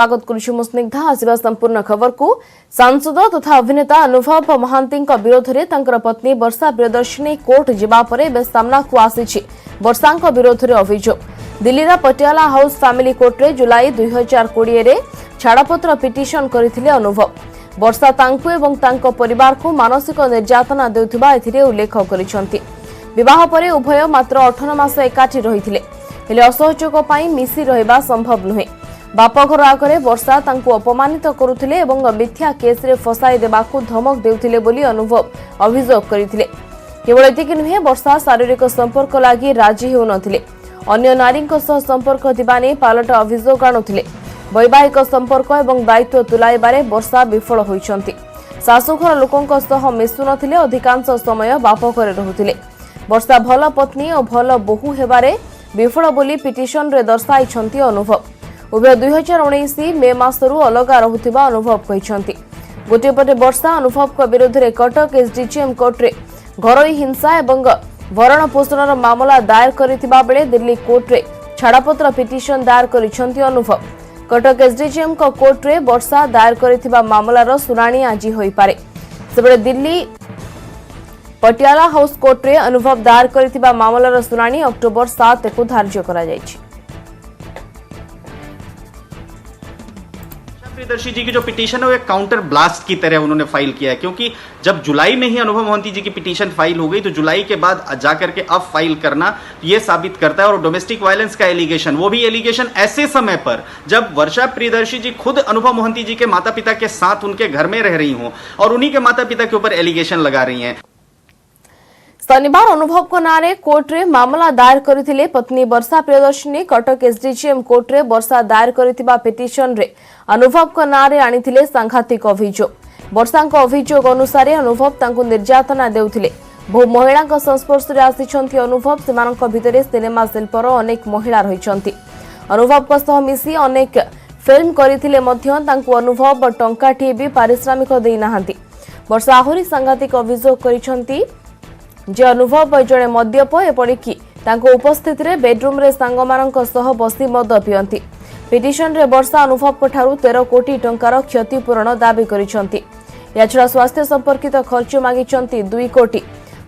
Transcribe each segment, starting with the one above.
स्वागत करुछु मुस्निग्धा आसिबा संपूर्ण खबर को सांसद तथा अभिनेता अनुभव महांती विरोध में तांकर पत्नी वर्षा प्रियदर्शिनी कोर्ट जिबा परे बे सामना को आसीछि वर्षांक विरोध में अभियोग दिल्लीर पटियाला हाउस फैमिली कोर्ट रे जुलाई 2020 रे छाड़पत्र पिटिशन करथिले अनुभव वर्षा तांकु एवं तांको परिवार को मानसिक निर्यातना देउथिबा एथिरे उल्लेख करिसंती विवाह परे उभय मात्र 18 मास एकाठी रहिथिले हेले असहयोग पई मिसी रहबा संभव नुहे बापघर आगे वर्षा तांको अपमानित करुथिले एवं मिथ्या केस रे फसाई देबाकू धमक देउथिले बोली अनुभव अभियोग करथिले केवल एतिक नुहे वर्षा शारीरिक संपर्क लागि राजी होनथिले अन्य नारी संपर्क दिबाने पालट अभियोग आणुथिले वैवाहिक संपर्क एवं दायित्व तुलाइबारे वर्षा विफल होइछंती सासुघर लोकंक सह मिसुनथिले अधिकांश समय बापघरे रहुथिले वर्षा भल पत्नी और भल बहु हेबारे विफल बोली पिटिशन रे दर्शाइछंती अनुभव उभय 2019 मे मासरू अलगा रहुथिबा अनुभव कहिसंती गोटे पटे वर्षा अनुभव को विरोध रे कटक एसडीजीएम कोर्ट रे घरोई हिंसा एवं भरण पोषण मामला दायर करिथिबा बेले दिल्ली कोर्ट रे छाड़पत्र पिटिशन दायर करिसंती अनुभव कटक एसडीजीएम को कोर्ट रे वर्षा दायर करिथिबा मामलार सुनानी आज होई पारे सेबळे दिल्ली पटियाला हाउस कोर्ट रे अनुभव दायर करिथिबा मामलार सुनानी अक्टोबर 7 को धार्य करा जायछि। प्रियदर्शी जी की जो पिटीशन है वो एक काउंटर ब्लास्ट की तरह उन्होंने फाइल किया है क्योंकि जब जुलाई में ही अनुभव मोहंती जी की पिटीशन फाइल हो गई तो जुलाई के बाद जाकर के अब फाइल करना ये साबित करता है और डोमेस्टिक वायलेंस का एलिगेशन वो भी एलिगेशन ऐसे समय पर जब वर्षा प्रियदर्शी जी खुद अनुभव मोहंती जी के माता पिता के साथ उनके घर में रह रही हों और उन्हीं के माता पिता के ऊपर एलिगेशन लगा रही हैं। शनिवार अनुभव को नारे कोर्ट रे मामला दायर करथिले पत्नी वर्षा प्रियदर्शिनी कटक एसडीजीएम कोर्ट रे वर्षा दायर करथिबा पिटिशन रे अनुभव को नारे आनिथिले सांघातिक अभियोग वर्षा को अभियोग अनुसार अनुभव तांको निर्यातना देउथिले बहु महिला संस्पर्श रे आसिछंती अनुभव सेमानक भितरे सिनेमा शिल्पर अनेक महिला रहिछंती अनुभव को सह मिसी अनेक फिल्म करथिले मध्य तांको अनुभव टंकाटी भी पारिश्रमिक देई नाहंती वर्षा आहुरी सांघातिक अभियोग करिछंती जे अनुभव जड़े मद्यप एपरिकी तांको उपस्थित रे बेडरूम रे सांगमानक सह बसी मद पियंती पिटिशन रे वर्षा अनुभव को ठारू 13 कोटी टंकार क्षतिपूरण दाबी करिसंती याछड़ा स्वास्थ्य संपर्कित खर्च मागिचंती 2 कोटी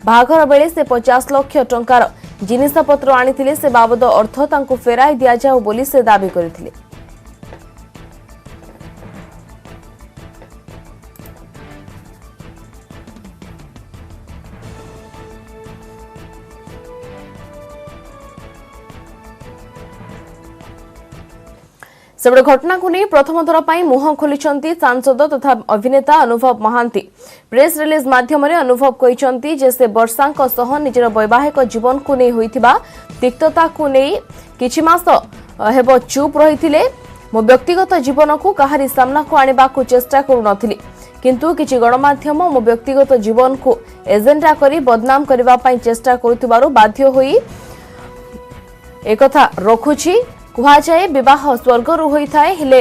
बाघर बेले से 50 लाख टंकार जिनिसपत्र आनिथिले से बाबद अर्थ तांको फेराई दिया जाऊ बोली से दाबी करथिले। सेबड़े घटना को नहीं प्रथम थर पर मुह खोली सांसद तथा अभिनेता अनुभव महांती प्रेस रिलीज माध्यम अनुभव कहते जे से वर्षा निजर वैवाहिक जीवन को नहीं होइथिबा तिक्तता को नहीं किछि मास हेबो चुप रहिथिले मो व्यक्तिगत जीवन को कहारी सामना को आनिबा को चेष्टा करू नथिली किंतु किछि गणमाध्यम मो व्यक्तिगत जीवन को एजेंडा करी बदनाम करबा पई चेष्टा करुथिबारु बाध्य होई एकथा रखुछि कुहा जाए विवाह स्वर्गरु होइथाए हेले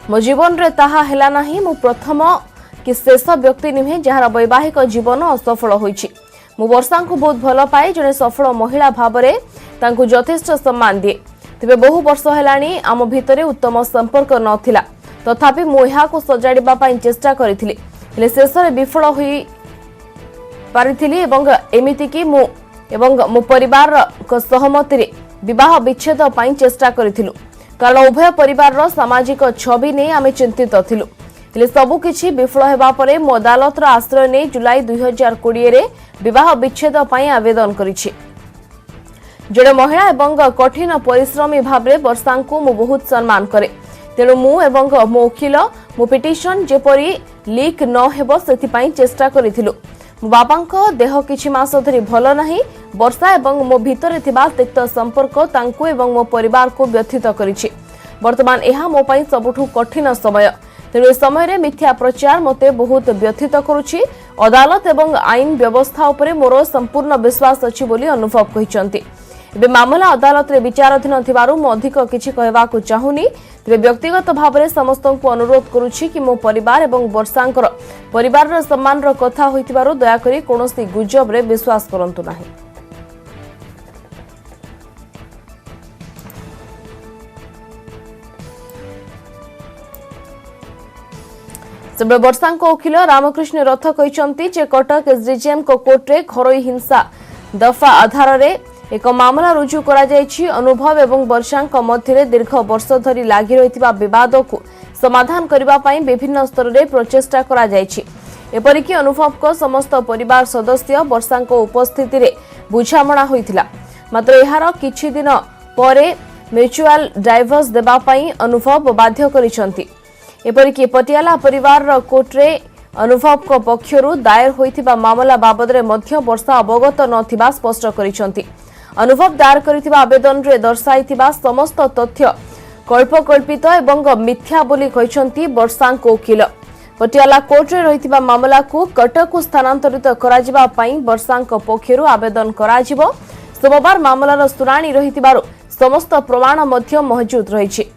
मो जीवन रे ताहा हेला नाही मु प्रथम कि शेष व्यक्ति नुहे जहार वैवाहिक जीवन असफल होइछि मु वर्षा को बहुत भल पाए जने सफल महिला भाबरे तांको यथेष्ट सम्मान दिए तबे बहु वर्ष हेलानी आम भितरे उत्तम संपर्क नथिला तथापि मु एहा को सजाडिबा पई चेष्टा करिथिली हेले शेष रे विफल होई पारिथिली एवं एमिति कि मु एवं मो परिवार को सहमति रे विवाह विच्छेद पई चेष्टा करिथिलु कारण उभय परिवार सामाजिक छवि ने आमे चिंतित थिलु हेले सबु किछि विफल हेबा परे मो अदालत रा आश्रय ने जुलाई 2020 रे विवाह विच्छेद पई आवेदन करिछि जड़े महिला एवं कठिन परिश्रमी भाबरे वर्षा को मु बहुत सम्मान करे तेणु मु एवं मो वकील मो पिटिशन जेपरी लीक न हेबो सेति पई चेष्टा करिथिलु मो बापांको देह किछि मास धरि भल नाही वर्षा एवं मो भितरे थिबा तिक्त संपर्क तांको एवं मो परिवार को व्यथित करिछि वर्तमान एहा मो पई सबुठु कठिन समय तेणु समय रे मिथ्या प्रचार मते बहुत व्यथित करुछि अदालत एवं आईन व्यवस्था उपरे मोर संपूर्ण विश्वास अछि बोली अनुभव कहिसंती एबे मामला अदालत रे विचाराधीन थिबारु मो अधिक किछि कहबा को चाहुनी तेबे व्यक्तिगत भाबरे समस्त को अनुरोध करुछि कि मो परिवार एवं वर्षांकर परिवार रो सम्मान रो कथा होइतिबारु दया करी कोनोसी गुजब रे विश्वास करंतु नाही। सेबे वर्षा वकिल रामकृष्ण रथ कहते जे कटक एसडीजेएम कोर्ट रे घरोई हिंसा दफा आधार रे एक मामला रुजु करा जायछि। अनुभव एवं वर्षा मध्य दीर्घ वर्ष धरी लागि रहिथिबा विवाद को समाधान करबा पई विभिन्न स्तर रे प्रचेष्टा करा जायछि। एपरिकी अनुभव को समस्त परिवार सदस्य वर्षा उपस्थिति रे बुझामणा होइथिला। मात्र एहार किछि दिन परे म्यूचुअल डाइवोर्स देबा पई अनुभव बाध्य करिसंती। एपरिकी पटियाला परिवार कोर्ट रे अनुभव को पक्षरु दायर होइथिबा मामला बाबद रे मध्य वर्षा अवगत नथिबा स्पष्ट करिसंती। अनुभव दायर करिथिबा आवेदन रे दर्शाइथिबा समस्त तथ्य कल्पकल्पित एवं मिथ्या बोली कहिसंती वर्षा वकिल। पटियाला कोर्ट रे रहिथिबा मामला को कटक को स्थानांतरित कराजिबा पई वर्षा पक्षरु आवेदन कराजिबो। सोमवार मामलार शुनानी रहिथिबारु समस्त प्रमाण मध्य मौजूद रहिछि।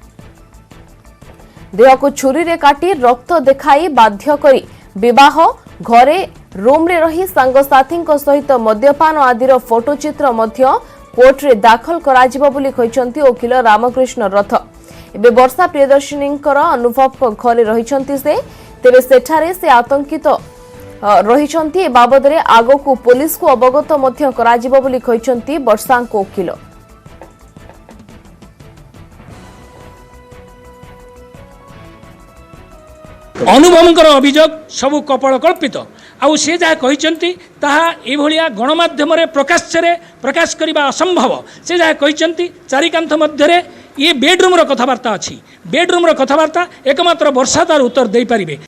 देह को छुरी रे काटी रक्त देखाई बाध्य करी विवाह घरे रूम रे रही सांगसाथी सहित मद्यपान आदिर फोटोचित्र मध्य कोर्ट रे दाखल कराजिबो बोली कहिसंती वकील रामकृष्ण रथ। एबे वर्षा प्रियदर्शिनी अनुभव घरे रहिसंती से तेरे सेठारे से आतंकित रहिसंती। ए बाबद रे आगो को पुलिस को अवगत मध्य कराजिबो बोली कहिसंती वर्षा वकील। अनुभवंकर अभियोग सबू कपल कल्पित आउ से जहाँ कहते ताहा गणमाध्यम प्रकाश करने असंभव। से जहाँ कहते चारिकांथ मध्य ये बेडरूम कथबार्ता अच्छी। बेडरूम कथबार्ता एकमात्र वर्षा तार उत्तर दे पारिबे।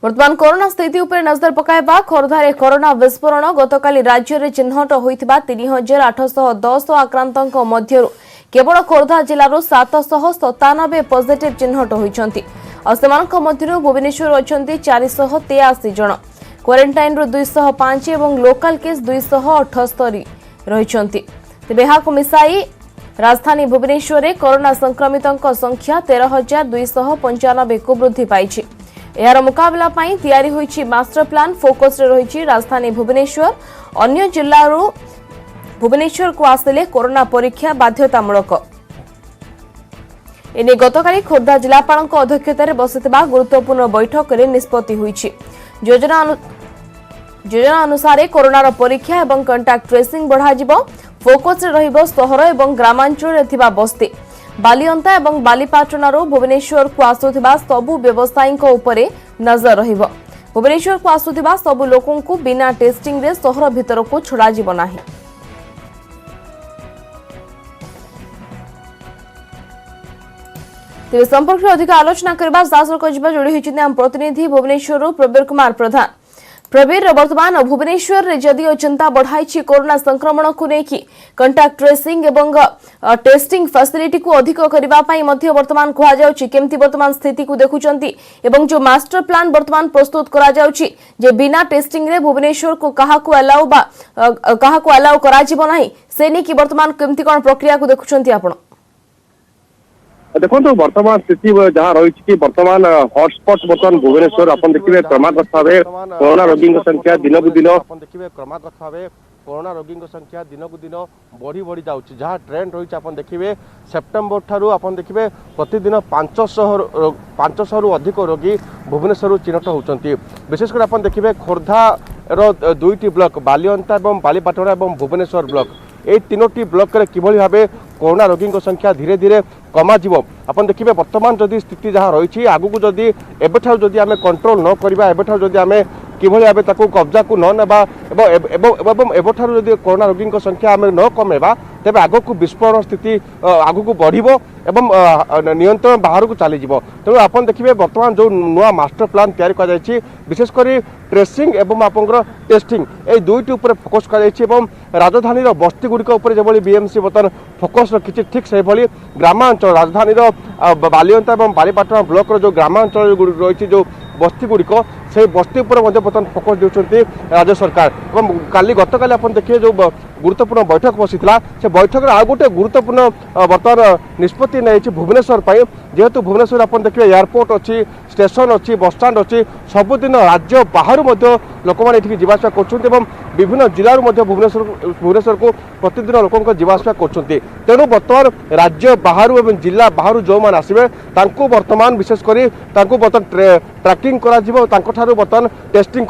वर्तमान कोरोना स्थिति उपर नजर पकाइबा। खोर्धारे कोरोना विस्फोरण गतकाली राज्य में चिन्हट होइतिबा 3810 आक्रांतक मध्यरु केवल खोर्धा जिल्लारो 797 पॉजिटिव चिन्हट होइछंती। असेमानक मध्यरु भुवनेश्वर अछंती 483 जन। क्वारंटाइन रो 205 एवं लोकल केस 278 रहिछंती। तेबे हाको मिसाई राजधानी भुवनेश्वर रे कोरोना संक्रमितक संख्या 13295 को वृद्धि पाइछि। यार मुकाबला पाई तैयारी होईछि मास्टर प्लान। फोकस रे रहिछि राजधानी भुवनेश्वर। अन्य जिल्लारू भुवनेश्वर को आसिले कोरोना परीक्षा बाध्यतामूलक। एने गतकाली खोर्धा जिलापाल अध्यक्षतार बसिथिबा गुरुत्वपूर्ण बैठक रे निष्पत्ति होईछि। योजना अनुसार कोरोनार परीक्षा एवं कंटाक्ट ट्रेसिंग बढ़ाजिबो। फोकस रे रहिबो सहर एवं ग्रामांचल रे थिबा बस्ती। बालियंता एवं बालीपाटनारू भुवनेश्वर को आसुथिबा सबु व्यवसायी उपरे नजर रहिबो। भुवनेश्वर को आसुथिबा सबु लोकों को बिना टेस्टिंग रे सहर भितर को छोड़ा जिवो नाही। तेरे संपर्क में अधिक आलोचना करबा सासर कजिबा जोड़ी होइछि हम प्रतिनिधि भुवनेश्वर प्रवीर कुमार प्रधान। प्रवीर वर्तमान भुवनेश्वर रे जदिओ चिंता बढ़ाई कोरोना संक्रमण को लेकिन कंटाक्ट ट्रेसिंग एवं टेस्टिंग फैसिलिटी को अधिक करने वर्तमान कहुच्छी केमती वर्तमान स्थिति को देखुंती एवं जो मास्टर प्लान वर्तमान प्रस्तुत करा जाउछि जे बिना टेस्टिंग रे भुवनेश्वर को काहाकू अलाउ करा जिवो नाही से नि कि वर्तमान केमती कोन प्रक्रिया को देखुंती आपण। देखो वर्तमान स्थिति जहाँ रही कि वर्तमान हॉटस्पॉट वर्तमान भुवनेश्वर अपन देखिए क्रमागत भाव कोरोना रोगी संख्या दिन को दिन देखिए क्रमागत भाव कोरोना रोगी संख्या दिन को दिन बढ़ी बढ़ी जाऊँगी जहाँ ट्रेंड रही है देखिए सेप्टेम्बर ठारू अपन देखिए प्रतिदिन 500 रु अधिक रोगी भुवनेश्वर चिन्हट होती। विशेषकर अपन देखिए खोर्धार 2टी ब्लॉक बालियंता और बालीपाटना और भुवनेश्वर ब्लॉक ये 3टी ब्लॉक रे किभली भाबे कोरोना रोगी संख्या धीरे धीरे कमा जीवो। अपन देखिए वर्तमान जदि स्थिति जहाँ रही आगू जदि एबेठाउ जदि आमे कंट्रोल न करबा एबेठाउ जदि आमे किभली भाबे ताकू कब्जा को न नेबा एवं एबेठाउ जदि कोरोना रोगी संख्या आमे न कमेबा तेबे आगू को विस्फोरण स्थिति आगू को बढ़िबो एवं नियंत्रण बाहर को चली जीवो। तेणु आपन देखिए वर्तमान जो नुआ मास्टर प्लान तैयारी कर जायछि विशेषकर ट्रेसिंग एवं आपनकर टेस्टिंग ए दुईटी ऊपर फोकस कर जायछि एवं राजधानी बस्ती गुड़िक ऊपर जो बीएमसी बर्तमान फोकस रखिछि ठीक से भली ग्रामांचल राजधानी बालियंता और बालीपाटना ब्लॉक जो ग्रामांचल रही जो बस्ती गुड़िक से बस्ती उपर बर्तमान फोकस देउछन्ति राज्य सरकार। काली गतकाली अपन देखिए जो गुरुत्वपूर्ण बैठक बसीला से बैठक आ गोटे गुरुत्वपूर्ण बर्तमान निष्पत्ति नहीं भुवनेश्वर जेहेतु भुवनेश्वर आप देखिए एयरपोर्ट अच्छी स्टेशन अच्छी बसस्टाण्ड अच्छी सबुदिन राज्य बाहर लोक मैंने जावासा कर विभिन्न जिलूर भुवनेश्वर को प्रतिदिन लोक जावासा कर तेणु बर्तमान राज्य बाहर एवं जिला बाहर जो मैंने आसवे बर्तमान विशेषकर बर्तमान ट्रैकिंग कर बर्तमान टेस्टिंग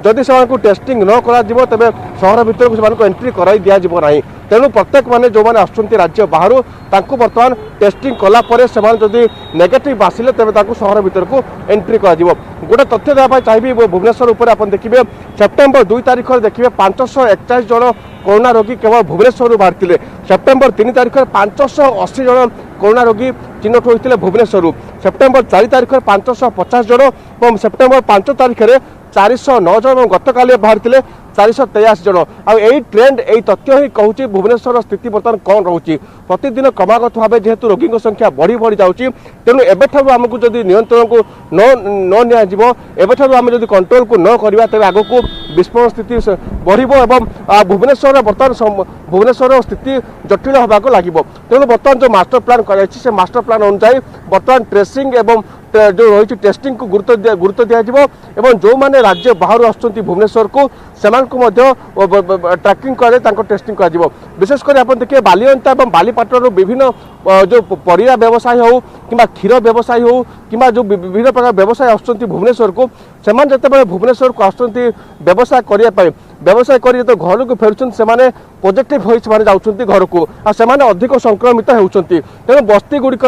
जदि से टेस्टिंग न कर तेज सहर भितर से एंट्री कराई दिज्व ना तेणु प्रत्येक मैंने जो मैंने आसुँच राज्य बाहर बर्तमान टेस्टिंग कलापर से जदि नेगेटिव आसिले तेज सहर भितर को एंट्री कर गोटे तथ्य देवाई चाहिए भुवनेश्वर उपर आप देखिए सेप्टेम्बर 2 तारिख देखिए 541 जन कोरोना रोगी केवल भुवनेश्वर बाहरी सेप्टेम्बर 3 तारिख 580 जन कोरोना रोगी चिन्हट होते भुवनेश्वर सेप्टेम्बर 4 तारिख 550 जन और सेप्टेम्बर 5 तारिख 409 जन गत काली बाहरी 483 जन आई ट्रेंड यही तथ्य ही कहूँ भुवनेश्वर स्थिति बर्तमान कौन रोचे प्रतिदिन क्रमागत भाव जेहेतु रोगी संख्या बढ़ी बढ़ी जाऊँगी तेणु एवं आमको जब नियंत्रण को नम जब कंट्रोल को न करवा तेज आग को विस्फोरण स्थिति बढ़ भुवनेश्वर बर्तमान भुवनेश्वर स्थिति जटिल होगा लगे तेणु बर्तमान जो मास्टर प्लान कर मास्टर प्लान अनुसार बर्तमान ट्रेसिंग एवं जो रही टेस्टिंग को गुरुत्व दिज्व जो मैंने राज्य बाहर आसुँच भुवनेश्वर को ट्रैकिंग कर टेस्टिंग कर विशेषकर आप देखिए बालिअंता और बालीपाटर विभिन्न जो परिया व्यवसायी हो कि क्षीर व्यवसायी हो कि जो विभिन्न प्रकार व्यवसाय आसुँच भुवनेश्वर को से भुवनेश्वर को आसुँच व्यवसाय करने व्यवसाय कर जो घर को फेरुंट से पॉजिटिव हो घर को आ अधिक संक्रमित होती तेणु बस्ती गुड़िक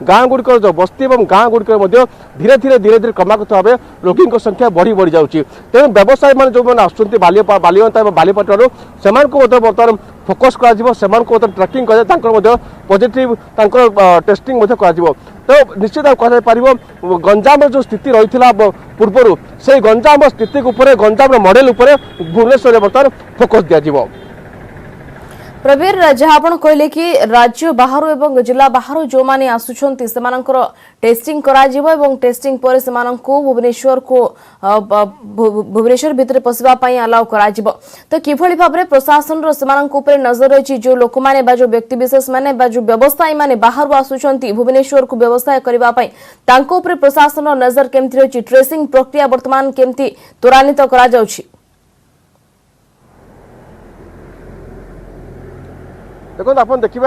गाँ गुड़िक जो बस्ती और गाँ गुड़िक धीरे धीरे धीरे धीरे क्रमागत भाव रोगी संख्या बढ़ी बढ़ी जाऊँगी तेणु व्यवसायी मैंने जो मैंने आसुँच बालिअंता और बालीपाटर से बर्तमान फोकस कर ट्रैकिंग कर पॉजिटिव टेस्टिंग तो निश्चित कह गंजाम जो स्थिति रही पूर्वर से गंजाम स्थिति गंजाम मॉडल उपर भुवनेश्वर बर्तमान फोकस दिया प्रवीर जहाँ आप कहले कि राज्य बाहर एवं जिला बाहर जो माने आसुछंती सेमानकर टेस्टिंग करा जिवो एवं टेस्टिंग पर सेमानंको भुवनेश्वर को भुवनेश्वर भितर पसिबा पई अलाउ करा जिवो तो किभली भाबरे प्रशासन रो सेमानंको ऊपर नजर रही जो लोक माने बा जो व्यक्ति विशेष माने बा जो व्यवसायी माने बाहर आसुछंती भुवनेश्वर को व्यवसाय करबा पई तांको ऊपर प्रशासन रो नजर केमति रही ट्रेसिंग प्रक्रिया वर्तमान केमति त्वरान्वित करा जाउछि देखो आप देखिए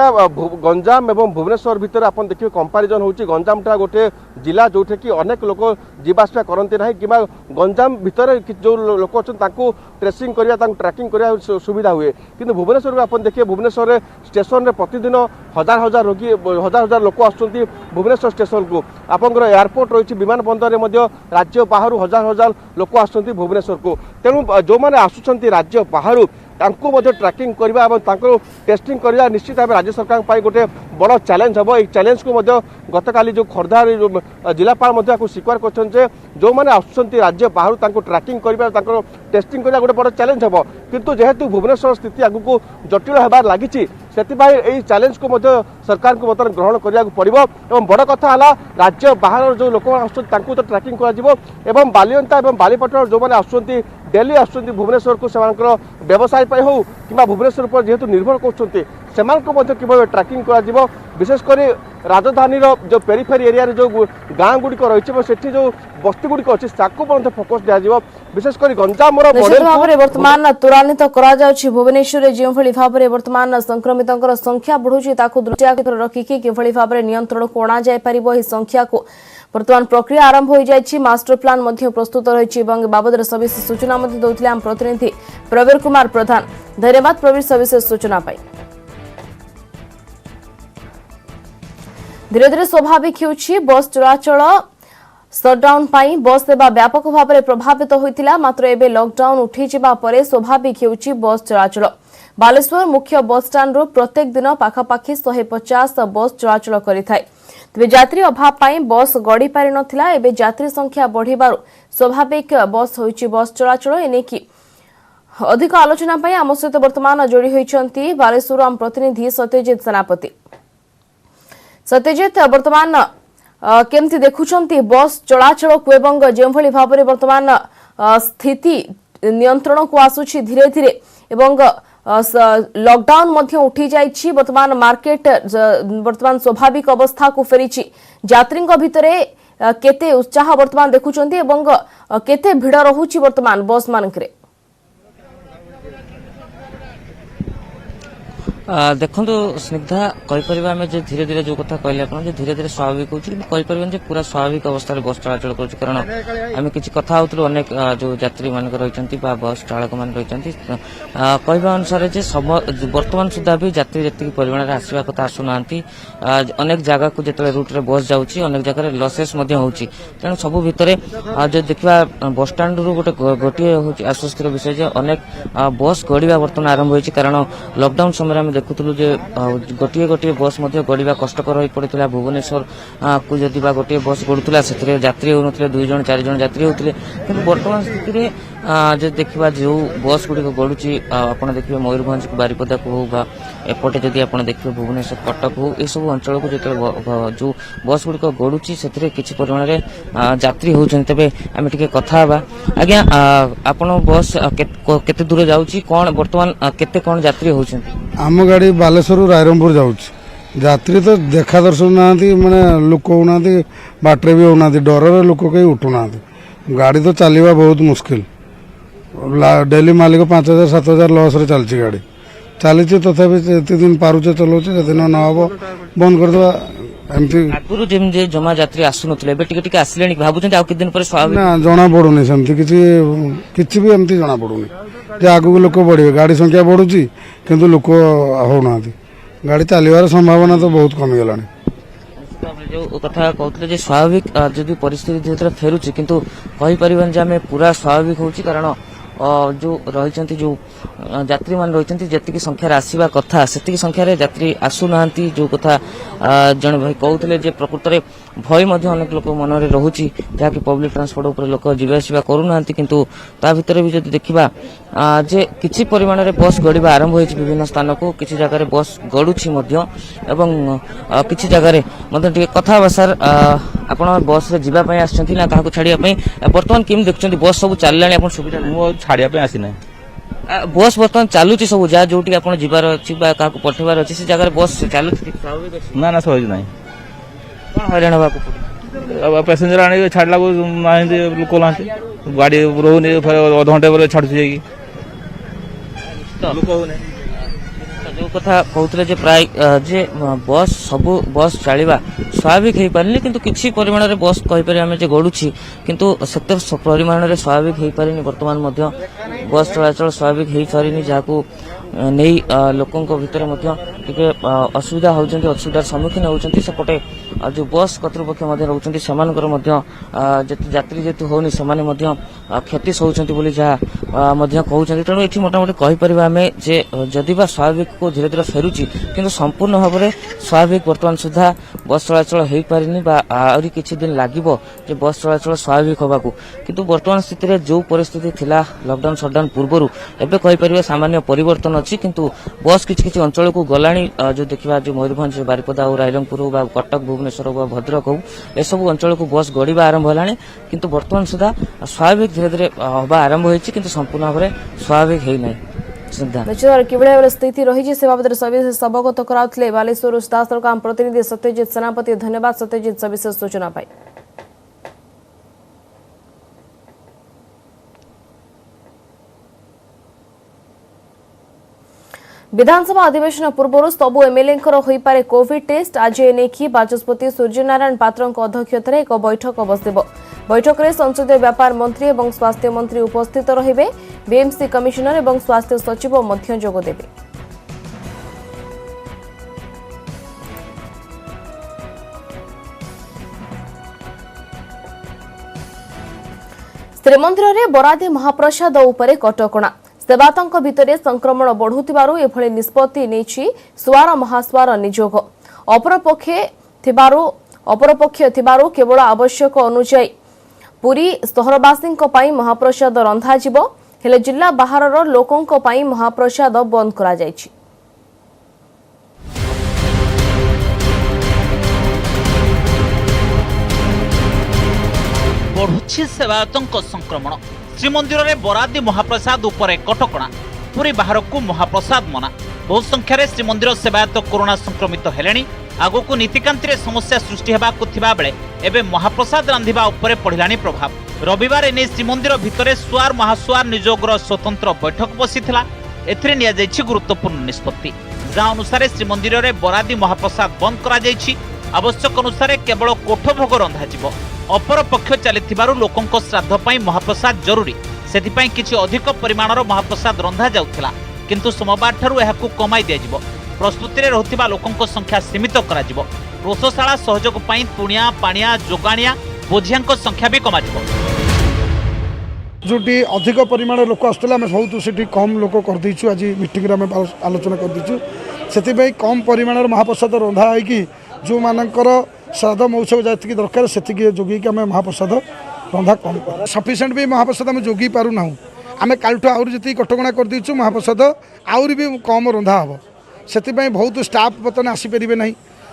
गंजाम एवं भुवनेश्वर भितर आप देखिए कंपारिजन होची गंजामटा गोटे जिला जो कि अनेक लोक जावासवा करते ना कि गंजाम भितर जो लोक अच्छा ट्रेसिंग करवा ट्रैकिंग करवा सुविधा हुए कि भुवनेश्वर आप देखिए भुवनेश्वर स्टेशन में प्रतिदिन हजार हजार रोगी हजार हजार लोक आसुँच भुवनेश्वर स्टेशन को आपंकर एयरपोर्ट रही विमान बंदर में राज्य बाहर हजार हजार लोक आसुँच भुवनेश्वर को तेणु जो मैंने आसुँच राज्य बाहर ट्रैकिंग करवा टेस्टिंग करवा निश्चित भाव राज्य सरकार गोटे बड़ चैलेंज हम ये चैलेंज को गत काली जो खोर्धा जिलापाल स्वीकार कर जो मैंने आसुँच राज्य बाहर ट्रैकिंग करवा टेस्टिंग करवा गोटे बड़ चैलेंज हम किंतु जेहेतु भुवनेश्वर स्थिति आगू जटिल होबार लगी से चैलेंज को सरकार को बर्तमान ग्रहण करने पड़ो और बड़ कथा है राज्य बाहर जो लोक आसुँच तो ट्रैकिंग कर बालिअंता और बालीपाटर जो मैंने आसुँच डेली आसुँच भुवनेश्वर को व्यवसाय हो कि भुवनेश्वर पर जेहेतु निर्भर कर ट्रैकिंग कर विशेषकर राजधानी जो पेरिफेरी एरिया जो गाँ गुड़िक रही जो बस्ती गुड़िक अच्छी फोकस दिया विशेषकर गंजाम वर्तमान त्वरान्वित कर भुवनेश्वर जो भाव में वर्तमान संक्रमित संख्या बढ़ुची दृष्टि रखिकी किभली भाव में नियंत्रण को अणा जाई संख्या को वर्तमान प्रक्रिया आरंभ हो जाइछि मास्टर प्लान मध्य प्रस्तुत रही बाबद सविशेष सूचना दौले आम प्रतिनिधि प्रवीर कुमार प्रधान धन्यवाद प्रवीर सविशेष सूचना पाई धीरे धीरे स्वाभाविक होछि बस चलाचल सटडाउन पाई बस सेवा व्यापक भाव में प्रभावित होइतिला मात्र एबे लॉकडाउन उठी जिबा परे स्वाभाविक होछि बस चलाचल बालेश्वर मुख्य बस स्टैंड रो प्रत्येक दिन पाखापाखी 150 बस चलाचल करिथाय तेज यात्री अभाव पाई बस गड़ी पारि नथिला एबे यात्री संख्या बढ़िबारु स्वाभाविक बस होइछि बस चलाचल एने की अधिक आलोचना पाई आम सहित वर्तमान जोड़ी होइछंती बालेश्वर आम प्रतिनिधि सत्यजित सेनापति सत्यजित वर्तमान केमती देखुछंती बस चलाचल को एवं जो भाव में वर्तमान स्थिति नियंत्रण को आसुछि धीरे धीरे एवं लॉकडाउन मध्य उठी जाइछि वर्तमान मार्केट वर्तमान स्वाभाविक अवस्था को फेरिछि यात्री भितरे केते उत्साह वर्तमान देखुचंती एवं केते भिड़ रहुछि वर्तमान बस मानकरे देखो स्निग्धा कहीपर आम जो धीरे धीरे जो कथा कहले आप धीरे धीरे स्वाभाविक होपर पूरा स्वाभाविक अवस्था बस चलाचल कर कारण आम कि कथा होलु अनेक जो यात्री मान रही बस चालक मान रही कहवा अनुसार बर्तमान सुधा भी यात्री जी परिमाण आसवा कथा आसुना अनेक जगह को जो रूट्रे बस जाऊँगी अनेक जगह लसेस तेणु सब भितर जो देखा बस स्टाण्ड रु गोटे हूँ आश्वस्तिर विषय अनेक बस गड़ा बर्तमान आरंभ होती कारण लॉकडाउन समय देखुलु गोटे गोटे बस गड़ा कष्टकर हो पड़ा भुवनेश्वर को जदि गोटे बस गड़ूला से यात्री होते 2 जन 4 जन यात्री होते कि बर्तमान स्थित जो देखा जो बस गुड़िक गड़ुची आप देखिए मयूरभंज बारिपदा को हो एपटे जदि आप देखिए भुवनेश्वर कटक हो यह सब अंचल को जो बस गुड़िक गड़ुची से किसी परिमाण में यात्री होती तेज आम टे कथा आज्ञा आप बस केते दूर जाऊँगी कौन बर्तमान केते कौन यात्री होती आम गाड़ी बालेश्वर रायरंगपुर जाऊँगी यात्री तो देखा दर्शन ना माने लोक होना बाटे भी होना डर लोक कहीं उठुना गाड़ी तो चलवा बहुत मुश्किल डेली मालिक 5,000-7,000 लॉस रे चलती गाड़ी चली तथापि एते दिन पारुचे चलाउचे दिन न हो बंद कर दवा एमती आगुरु जेम जमा यात्री आसुनथले बे टिके आसिलेनी भाबुचंती आ कि दिन पर स्वाभाविक ना जना पड़ुनी सेमती किछि भी एमती जना पड़ुनी जे आगु लोक बढ़िबे गाड़ी संख्या बढ़ुची किंतु लोक होना गाड़ी चलिबार संभावना तो बहुत कमी गलानी जो कथा कहते स्वाभाविक जदि परिस्थिति धीरे धीरे फेरुची किंतु कहि परिबन जे आमे पूरा स्वाभाविक होची कारण जो रही जो यात्री मान रही जी संख्यार आसवा कथा से संख्यार यात्री आसुना जो कथा जन भाई कहते प्रकृत में भय अनेक लोक मन में रोचे जहाँकि पब्लिक ट्रांसपोर्ट उपर लोक जावासवा करूना किंतु ता भीतर भी जब देखा जे किसी परिमाण में बस गड़ा आरंभ हो विभिन्न स्थान को किसी जगह बस गड़ुची एवं किसी जगह टे कथा सर आप बस रे जावाई आसछंती ना क्या छाड़ापी बर्तमान केम देखुं बस सब चलला सुविधा छाड़िया आसी ना बस बर्तमान चलुची सब जहाँ जो आप जीवार अच्छी क्या पठेबार अच्छी से जगह बस चलु ना ना सहज ना कौन हईराण हाँ पैसेंजर आने छाड़ा को लोक ना गाड़ी रोनी अधघंटे पर छाड़ू जो कथा कहते प्राय जे बस सबू बस चलवा स्वाभाविक हो पारे किंतु किसी परिमाण में बस कहीपर आम जो गड़ुची किंतु सेते परिमाण में स्वाभाविक हो पारे वर्तमान बस चलाचल स्वाभाविक हो पारे जहाँ नहीं लोकों भितर असुविधा होती असुविधार सम्मुखीन होती सेपटे जो बस कर्तृपक्ष रोचे से यात्री जेतु होनी से क्षति सहूँ जहाँ कहते तेणु ये मोटामोटी कहीपर आम जे जदि स्वाभाविक को धीरे धीरे फेरुची किंतु संपूर्ण भाव में स्वाभाविक वर्तमान सुधा बस चलाचल हो पारे आहरी किछि दिन लागिबो जे बस चलाचल स्वाभाविक होबाकू किंतु वर्तमान स्थिति रे जो परिस्थिति थिला लॉकडाउन शटडाउन पूर्वरु एबे कहि परिबे सामान्य परिवर्तन अछि किंतु बस किछि अंचल को गलाणी जो देखिबा जो मयूरभंज बारिपदा और रायरंगपुर बा कटक भुवनेश्वर बा भद्रक हो ए सब अंचल को बस गड़ीबा आरंभ होलाणी किंतु वर्तमान सुधा स्वाभाविक धीरे धीरे होबा आरंभ होइछि किंतु संपूर्ण भाव में स्वाभाविक हेइ नै किभଳି स्थिति रही से बाबद सविशेष अवगत कराउथले बालेश्वर दासर आम प्रतिनिधि सत्यजित सेनापति धन्यवाद सत्यजित सविशेष सूचना पाई। विधानसभा अधिवेशन पूर्व सबु एमएलए होईपारे कोविड टेस्ट आज एनेकी बाचस्पति सूर्यनारायण पात्र अध्यक्षतार एक बैठक बसिब बैठक में संसदीय व्यापार मंत्री और स्वास्थ्य मंत्री उपस्थित रहिबे बीएमसी कमिशनर और स्वास्थ्य सचिव मध्य जोगदेबे। श्रीमंदिर में बरादी महाप्रसाद उपरे कटकणा सेवातंक भितर संक्रमण बढ़ुथिबारु एभଳି निष्पत्ति नेछि सुवार महास्वार निजोग अपरपक्ष थिबारु केवल आवश्यक अनुसार पुरी सहरवासी महाप्रसाद रंधा जिवो हेले जिला बाहरर लोकों पाई महाप्रसाद बंद करा जायछि। बढ़ुछि सेवायतों संक्रमण श्रीमंदिर में बरादी महाप्रसाद उपरे कटकणा कोठरी बाहर को महाप्रसाद मना। बहु संख्यार श्रीमंदिर सेवायत कोरोना संक्रमित हेले। आगक नीतिकांति समस्या सृष्टि होगाकू बेले एवं महाप्रसाद रांधिबा उपरे पड़िलानी प्रभाव। रविवार एने श्रीमंदिर भितर सुआर महासुआर नियोगर स्वतंत्र बैठक बसीथिला। एथिरे निया जायछि गुरुत्वपूर्ण निष्पत्ति। जहाँ अनुसार श्रीमंदिर में बरादी महाप्रसाद बंद करा जायछि। आवश्यक अनुसार केवल कोठ भोग रंधा जिवो। अपर पक्ष चलिथिबारु लोकंक श्राद्ध पई महाप्रसाद जरूरी, सेथिपई किछि अधिक परिमाणर महाप्रसाद रंधा जाउथिला, किंतु सोमवार ठारु एहाकू कमाई दियाजिवो। प्रस्तुति रे रहुथिबा लोकंक संख्या सीमित कराजिवो। रोषशाला सहयोग पई तुणिया पाणिया जोगाणिया बोझियांक संख्या भी कमाजिवो। जोटी अधिक परिमाण लोक आसुला आम बहुत से कम लोक करदेचु। आज मीटिंग आम आलोचना करदेचु। से कम परिमाण महाप्रसाद रंधा है जो मानकर श्राद्ध महोत्सव जी दरकार से जोगी आम महाप्रसाद रंधा कम सफिसीयंट भी महाप्रसाद आम जोगी पारूना। आम कालठू आहरी जी कटका करदेचु महाप्रसाद आहरी भी कम रंधा हम से बहुत स्टाफ बर्तमान आसीपारे ना।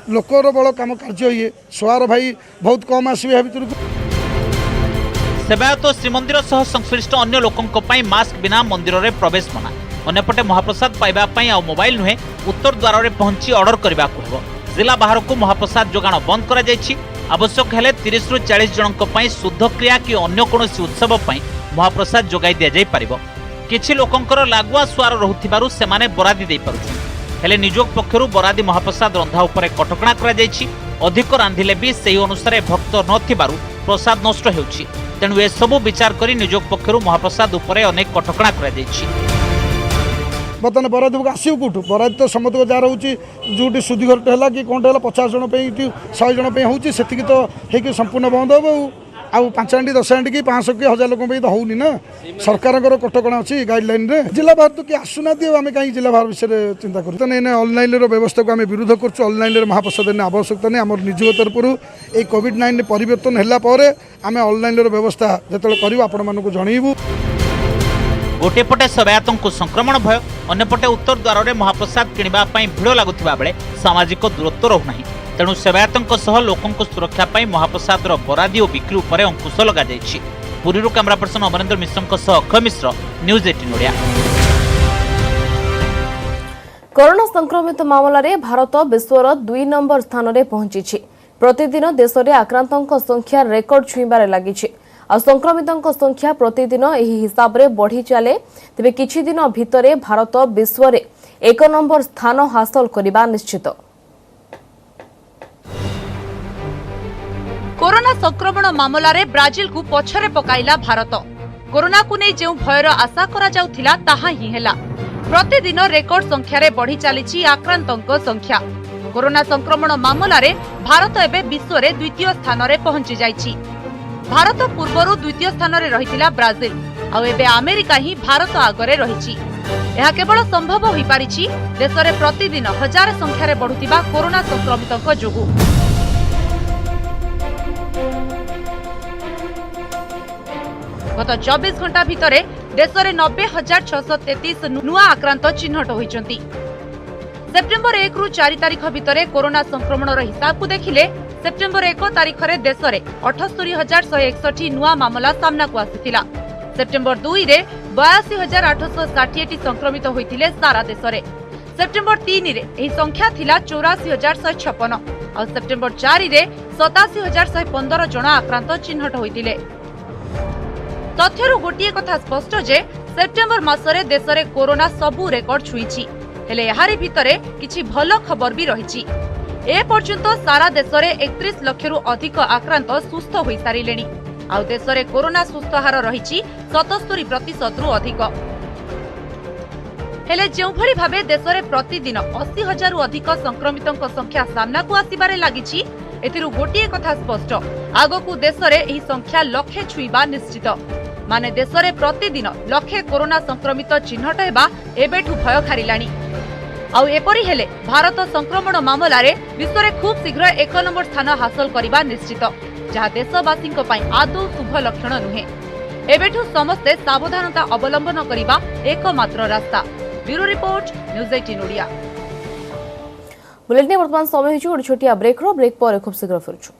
लोकर बड़ कम कार्य ये सुआर भाई बहुत कम आसवे भितर। सेवायत श्रीमंदिर सह संश्लिष्ट अन्य लोकंक पई मास्क बिना मंदिर रे प्रवेश मना। अन्यपटे महाप्रसाद पाइबा पई आ मोबाइल नुहे उत्तर द्वार रे पहुंची ऑर्डर करबा को हो। जिला बाहर को महाप्रसाद जोगाण बंद करा जायछि। आवश्यक हेले 30 रु 40 जनक पई शुद्ध क्रिया कि अन्य कोनोसी उत्सव पई महाप्रसाद जोगाई दिया जाय परिबो। किछि लोकंकर लागुआ सुआर रहुथिबारु सेमाने बरादी देई पारुछन। हेले निजोग पक्षरु बरादी महाप्रसाद रंधा उपरे कटकणा करा जायछि। अधिक रांधिले भी सेही अनुसार भक्त नथिबारु प्रसाद नष्ट हेउछि। तेणु ए सबु विचार करी निजोग पक्षरु महाप्रसाद उपरे अनेक कटकणा करा जायछि। बर्तमान बरादी को आसो कौटू बरादी तो समस्त जहाँ रोचे जो सुधी घर है कि कौन है 50 जन 100 जन होती तो है संपूर्ण बंद हम आउ 5 हांडी 10 हांडी कि 500 कि 1000 लोक तो होनी ना। सरकार कटकणा अच्छी गाइडलाइन रे जिला बाहर तो किए आसुना आम कहीं जिला बाहर विषय चिंता कर ऑनलाइन व्यवस्था को आम विरोध कर ऑनलाइन महाप्रसाद आवश्यकता नहीं। आम निज तरफ ये कोविड-19 परिवर्तन है आम ऑनलाइन व्यवस्था जो कर जनइबू। गोटे पटे सेवायतों संक्रमण भय अन्यपटे उत्तर द्वार में महाप्रसाद किणवा भिड़ लगुवा बेले सामाजिक दूरत्व रहूना। तेणु सेवायतों सह लोकों सुरक्षा पाई महाप्रसाद बरादी और बिक्री उपर अंकुश लग जायछि। पुरी कैमरा पर्सन अमरेंद्र मिश्र सह अक्षय मिश्र न्यूज 18 ओडिया। कोरोना संक्रमित मामला रे भारत विश्वर 2 नंबर स्थान रे पहुंची। प्रतिदिन देश में आक्रांतों संख्या रेकर्ड छुईबार लगी। आ संक्रमितों संख्या प्रतिदिन एही हिसाब रे बढ़ी चले। तेबे किछि दिन भितरे भारत विश्व रे 1 नंबर स्थान हासिल करिबा निश्चित। कोरोना संक्रमण मामला रे ब्राजिल को पछरे पकाइला भारत। कोरोना को नै जेउ भयर आशा करा जाउथिला ताहा ही हेला। प्रतिदिन रेकर्ड संख्या रे बढ़ी चलीछि आक्रांतों संख्या। कोरोना संक्रमण मामला रे भारत एबे विश्व रे द्वितीय स्थान रे पहुंची जाइछि। भारत पूर्वरु द्वितीय स्थान रे रहिथिला ब्राजिल आ एबे अमेरिका ही भारत आगरे रहिछि। यह केवल संभव होई पारिछि देश रे प्रतिदिन हजार संख्या रे बढ़ुतिबा कोरोना संक्रमितों जोगु। गत 24 घंटा भितरे देश रे 90,633 नुआ आक्रांत चिन्हट होइचंती। सेप्टेम्बर 1 रु 4 तारिख भितरे कोरोना संक्रमणर हिसाब को देखिले सेप्टेम्बर 1 तारिख रे देश रे 78,161 नुआ मामला सामना को आसिथिला। सेप्टेम्बर 2 रे 82,860 संक्रमित होइथिले सारा देश रे। सेप्टेम्बर 3 रे एही संख्या थिला 84,156 और सेप्टेम्बर 4 रे 87,115 जन आक्रांत चिन्हट होइथिले। तथ्यरु गोटिए कथा स्पष्ट जे सेप्टेम्बर मासरे देश रे कोरोना सबु रेकर्ड छुईछि। हेले एहारी भितरे किछि भलो खबर भी रहिछि। ए पर्यंत सारा देश रे 31 लाख रु अधिक आक्रांत सुस्थ होई सारिलेनी। आ देश रे कोरोना सुस्थ हार रहिछि 77% रु अधिक। हेले जेउ भली भाबे देश रे प्रतिदिन 80,000 रु अधिक संक्रमितों संख्या सामना को आसीबारे लागिछि। एथिरु गोटिए कथा स्पष्ट आगकू देश रे एही संख्या लक्षे छुईबा निश्चित। माने देश रे प्रतिदिन लक्षे कोरोना संक्रमित चिन्हट हेबा एबेठु भय खारिलानी। आउ एपरी हेले भारत संक्रमण मामला रे विश्व रे खूब शीघ्र 1 नंबर स्थान हासिल करिबा निश्चित, जहा देशवासीक पई आदौ शुभ लक्षण नुहे। एबेठु समस्ते सावधानता अवलंबन करिबा एकमात्र रास्ता। Bureau report news 18 Odia. Bulletin वर्तमान समय होछि छोटिया ब्रेक पर खूब शीघ्र फेरुछु।